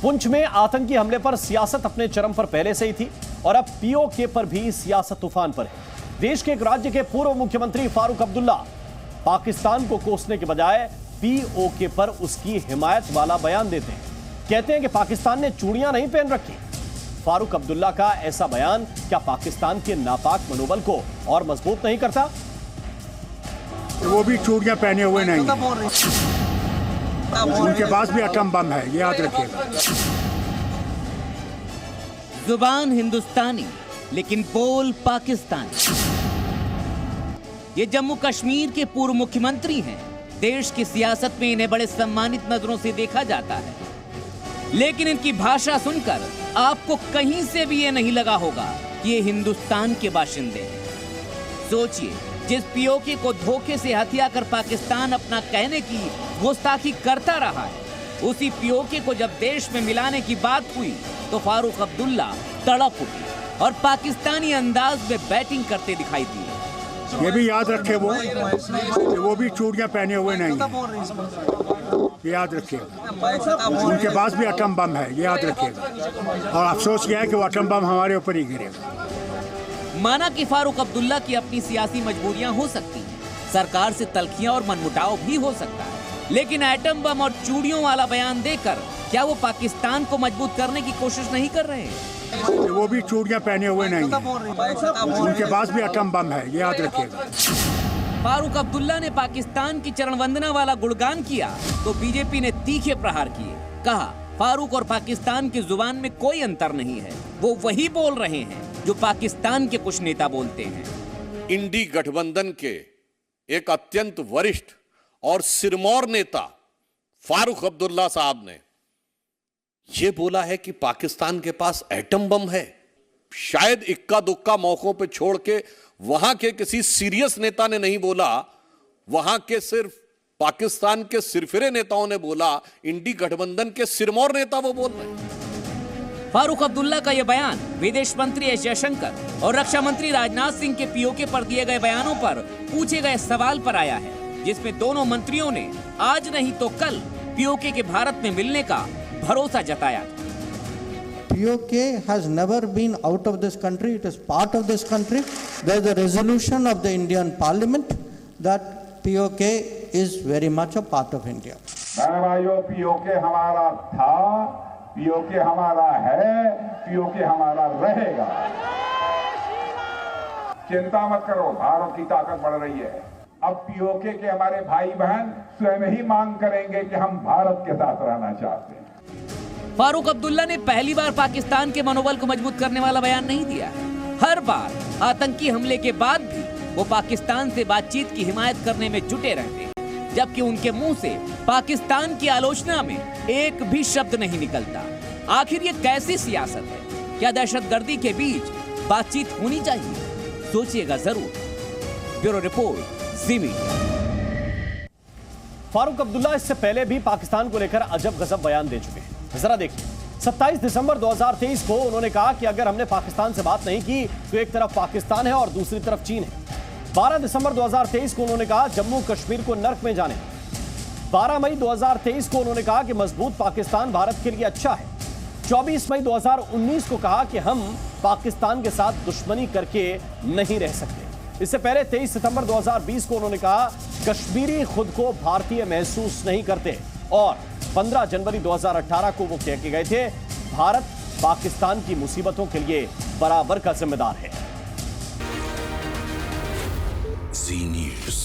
पुंछ में आतंकी हमले पर सियासत अपने चरम पर पहले से ही थी और अब पीओके पर भी सियासत तूफान पर है। देश के एक राज्य के पूर्व मुख्यमंत्री फारूक अब्दुल्ला पाकिस्तान को कोसने के बजाय पीओके पर उसकी हिमायत वाला बयान देते हैं। कहते हैं कि पाकिस्तान ने चूड़ियां नहीं पहन रखी। फारूक अब्दुल्ला का ऐसा बयान क्या पाकिस्तान के नापाक मनोबल को और मजबूत नहीं करता? वो भी चूड़ियां पहने हुए नहीं, उनके पास भी एटम बम है, याद रखिएगा। जुबान हिंदुस्तानी लेकिन बोल पाकिस्तानी। ये जम्मू कश्मीर के पूर्व मुख्यमंत्री हैं। देश की सियासत में इन्हें बड़े सम्मानित नजरों से देखा जाता है, लेकिन इनकी भाषा सुनकर आपको कहीं से भी ये नहीं लगा होगा कि ये हिंदुस्तान के बाशिंदे हैं। सोचिए, जिस पीओके को धोखे से हथिया कर पाकिस्तान अपना कहने की गुस्ताखी करता रहा है, उसी पीओके को जब देश में मिलाने की बात हुई तो फारूक अब्दुल्ला तड़प उठे और पाकिस्तानी अंदाज में बैटिंग करते दिखाई दिए। ये भी याद रखे वो भी चूड़ियां पहने हुए नहीं, याद रखिएगा। उनके पास भी एटम बम है, याद रखिएगा। और अफसोस यह है कि वो एटम बम हमारे ऊपर ही गिरेगा। माना कि फारूक अब्दुल्ला की अपनी सियासी मजबूरियां हो सकती हैं, सरकार से तल्खियां और मनमुटाव भी हो सकता है, लेकिन एटम बम और चूड़ियों वाला बयान देकर क्या वो पाकिस्तान को मजबूत करने की कोशिश नहीं कर रहे हैं? वो भी चूड़ियां पहने हुए नहीं, उनके पास भी एटम बम है, याद रखिएगा। फारूक अब्दुल्ला ने पाकिस्तान की चरण वंदना वाला गुणगान किया तो बीजेपी ने तीखे प्रहार किए। कहा, फारूक और पाकिस्तान की जुबान में कोई अंतर नहीं है, वो वही बोल रहे हैं जो पाकिस्तान के कुछ नेता बोलते हैं। इंडी गठबंधन के एक अत्यंत वरिष्ठ और सिरमौर नेता फारूक अब्दुल्ला साहब ने यह बोला है कि पाकिस्तान के पास एटम बम है। शायद इक्का दुक्का मौकों पे छोड़ के वहां के किसी सीरियस नेता ने नहीं बोला, वहां के सिर्फ पाकिस्तान के सिरफिरे नेताओं ने बोला। इंडी गठबंधन के सिरमौर नेता वो बोल रहे हैं। फारूक अब्दुल्ला का यह बयान विदेश मंत्री एस जयशंकर और रक्षा मंत्री राजनाथ सिंह के पीओके पर दिए गए बयानों पर पूछे गए सवाल पर आया है, जिसमें दोनों मंत्रियों ने आज नहीं तो कल पीओके के भारत में मिलने का भरोसा जताया। POK has never been out of this country. It is part of this country. There is a resolution of the Indian Parliament that POK is very much a part of India. भाइयों, POK हमारा था, POK हमारा है, POK हमारा रहेगा। चिंता मत करो, भारत की ताकत बढ़ रही है। अब POK के हमारे भाई बहन स्वयं ही मांग करेंगे कि हम भारत के साथ रहना चाहते हैं। फारूक अब्दुल्ला ने पहली बार पाकिस्तान के मनोबल को मजबूत करने वाला बयान नहीं दिया। हर बार आतंकी हमले के बाद भी वो पाकिस्तान से बातचीत की हिमायत करने में जुटे रहते हैं, जबकि उनके मुंह से पाकिस्तान की आलोचना में एक भी शब्द नहीं निकलता। आखिर ये कैसी सियासत है? क्या दहशतगर्दी के बीच बातचीत होनी चाहिए? सोचिएगा जरूर। ब्यूरो रिपोर्ट, जी मीडिया। फारूक अब्दुल्ला इससे पहले भी पाकिस्तान को लेकर अजब गजब बयान दे चुके हैं। जरा देखिए, 27 दिसंबर 2023 को उन्होंने कहा कि अगर हमने पाकिस्तान से बात नहीं की तो एक तरफ पाकिस्तान है और दूसरी तरफ चीन है। 12 दिसंबर 2023 को उन्होंने कहा जम्मू कश्मीर को नर्क में जाने। 12 मई 2023 को उन्होंने कहा कि मजबूत पाकिस्तान भारत के लिए अच्छा है। 24 मई 2019 को कहा कि हम पाकिस्तान के साथ दुश्मनी करके नहीं रह सकते। इससे पहले 23 सितंबर 2020 को उन्होंने कहा कश्मीरी खुद को भारतीय महसूस नहीं करते, और 15 जनवरी 2018 को वो कह के गए थे भारत पाकिस्तान की मुसीबतों के लिए बराबर का जिम्मेदार है। जी न्यूज़।